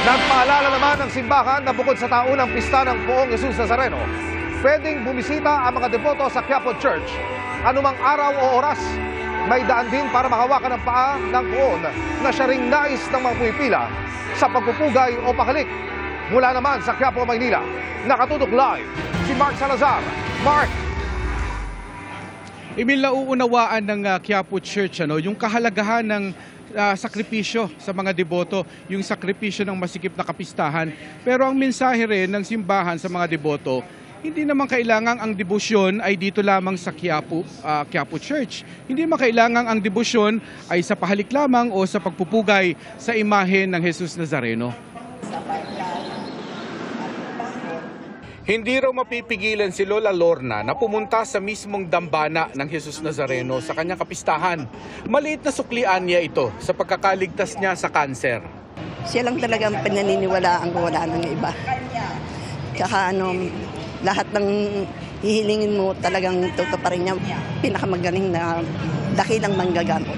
Nagpaalala naman ng simbahan na bukod sa taunang pista ng Poong Jesus Nazareno, pwedeng bumisita ang mga deboto sa Quiapo Church. Anumang araw o oras, may daan din para makawakan ang paa ng poon na siya ring nais ng mga pumipila sa pagpupugay o pakalik. Mula naman sa Quiapo, Maynila, nakatutok live si Mark Salazar. Mark! Emil, nauunawaan ng Quiapo Church yung kahalagahan ng sakripisyo sa mga deboto, yung sakripisyo ng masikip na kapistahan. Pero ang mensahe rin ng simbahan sa mga deboto, hindi naman kailangan ang debosyon ay dito lamang sa Quiapo Church. Hindi naman kailangan ang debosyon ay sa pahalik lamang o sa pagpupugay sa imahe ng Jesus Nazareno. Hindi raw mapipigilan si Lola Lorna na pumunta sa mismong dambana ng Jesus Nazareno sa kanyang kapistahan. Maliit na suklian niya ito sa pagkakaligtas niya sa kanser. Siya lang talagang pinaniniwalaan ko, wala nang iba. Tsaka lahat ng hihilingin mo talagang tutuparin niya. Pinakamagaling na dakilang manggagamot.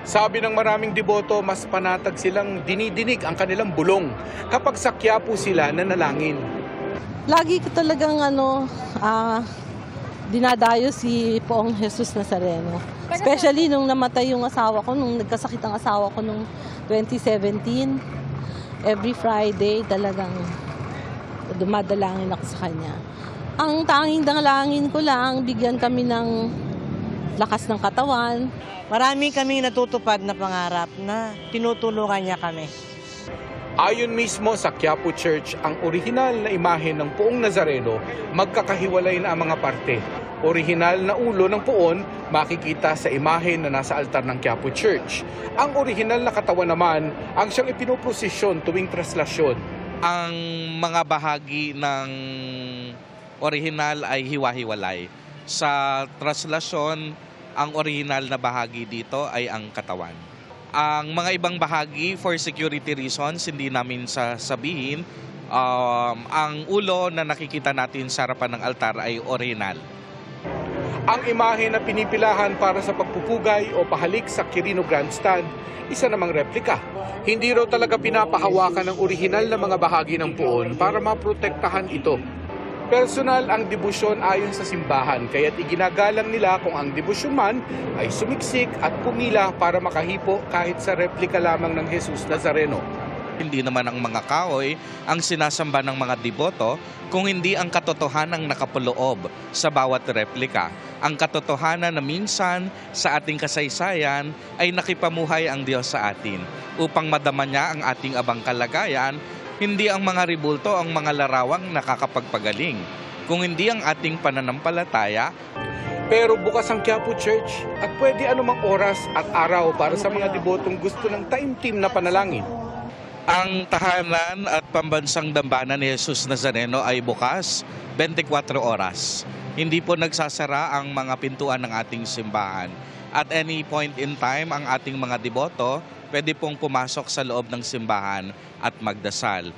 Sabi ng maraming deboto, mas panatag silang dinidinig ang kanilang bulong kapag sa Quiapo sila nanalangin. Lagi ko talagang dinadayo si Poong Jesus Nazareno. Especially nung namatay yung asawa ko, nung nagkasakit ang asawa ko nung 2017. Every Friday talagang dumadalangin ako sa kanya. Ang tanging dalangin ko lang, bigyan kami ng lakas ng katawan. Marami kaming natutupad na pangarap na tinutulungan niya kami. Ayon mismo sa Quiapo Church, ang orihinal na imahe ng Poong Nazareno, magkakahiwalay na ang mga parte. Orihinal na ulo ng poon, makikita sa imahe na nasa altar ng Quiapo Church. Ang orihinal na katawan naman, ang siyang ipinoprosesyon tuwing traslasyon. Ang mga bahagi ng orihinal ay hiwa-hiwalay. Sa traslasyon, ang orihinal na bahagi dito ay ang katawan. Ang mga ibang bahagi, for security reasons, hindi namin sasabihin. Ang ulo na nakikita natin sa harapan ng altar ay orihinal. Ang imahe na pinipilahan para sa pagpupugay o pahalik sa Quirino Grandstand, isa namang replika. Hindi raw talaga pinapahawakan ng orihinal na mga bahagi ng poon para maprotektahan ito. Personal ang debosyon ayon sa simbahan, kaya't iginagalang nila kung ang debosyon man ay sumiksik at pumila para makahipo kahit sa replika lamang ng Jesus Nazareno. Hindi naman ang mga kahoy ang sinasamba ng mga deboto kung hindi ang katotohanan nakapuloob sa bawat replika. Ang katotohanan na minsan sa ating kasaysayan ay nakipamuhay ang Diyos sa atin upang madama niya ang ating abang kalagayan. Hindi ang mga ribulto ang mga larawang nakakapagpagaling, kung hindi ang ating pananampalataya. Pero bukas ang Quiapo Church at pwede anumang oras at araw para sa mga debotong gusto ng taimtim na panalangin. Ang tahanan at pambansang dambana ni Jesus Nazareno ay bukas 24 oras. Hindi po nagsasara ang mga pintuan ng ating simbahan. At any point in time, ang ating mga deboto pwede pong pumasok sa loob ng simbahan at magdasal.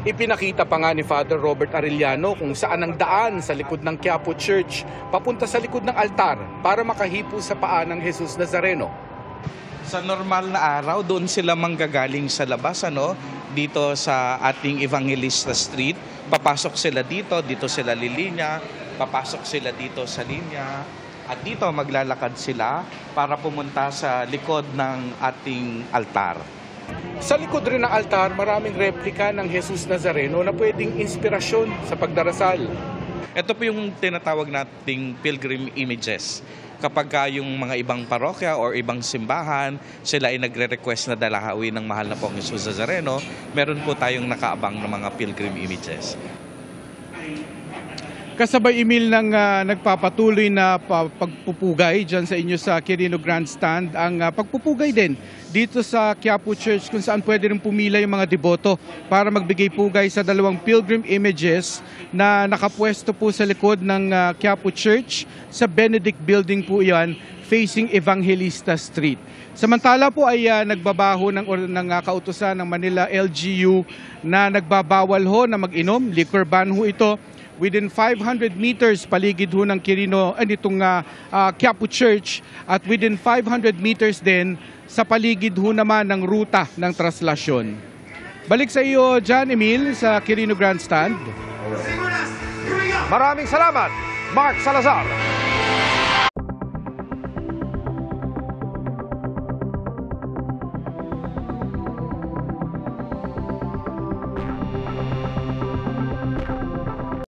Ipinakita pa nga ni Father Robert Arellano kung saan ang daan sa likod ng Quiapo Church papunta sa likod ng altar para makahipo sa paa ng Jesus Nazareno. Sa normal na araw, doon sila manggagaling sa labas, dito sa ating Evangelista Street. Papasok sila dito sila lilinya, papasok sila dito sa linya. At dito maglalakad sila para pumunta sa likod ng ating altar. Sa likod rin ng altar, maraming replika ng Jesus Nazareno na pwedeng inspirasyon sa pagdarasal. Ito po yung tinatawag nating pilgrim images. Kapag yung mga ibang parokya or ibang simbahan, sila ay nagre-request na dalahawin ng mahal na Poong Jesus Nazareno, meron po tayong nakaabang ng mga pilgrim images. Kasabay, Emil, ng nagpapatuloy na pagpupugay dyan sa inyo sa Quirino Grandstand, ang pagpupugay din dito sa Quiapo Church kung saan pwede rin pumila yung mga deboto para magbigay pugay sa dalawang pilgrim images na nakapwesto po sa likod ng Quiapo Church. Sa Benedict Building po yan, facing Evangelista Street. Samantala po ay nagbabaho ng kautusan ng Manila LGU na nagbabawal ho na mag-inom. Liquor ban ho ito. Within 500 meters paligid ho ng Quirino, nitong Quiapo Church, at within 500 meters din sa paligid ho naman ng ruta ng traslasyon. Balik sa iyo, John Emil, sa Quirino Grandstand. Maraming salamat, Mark Salazar.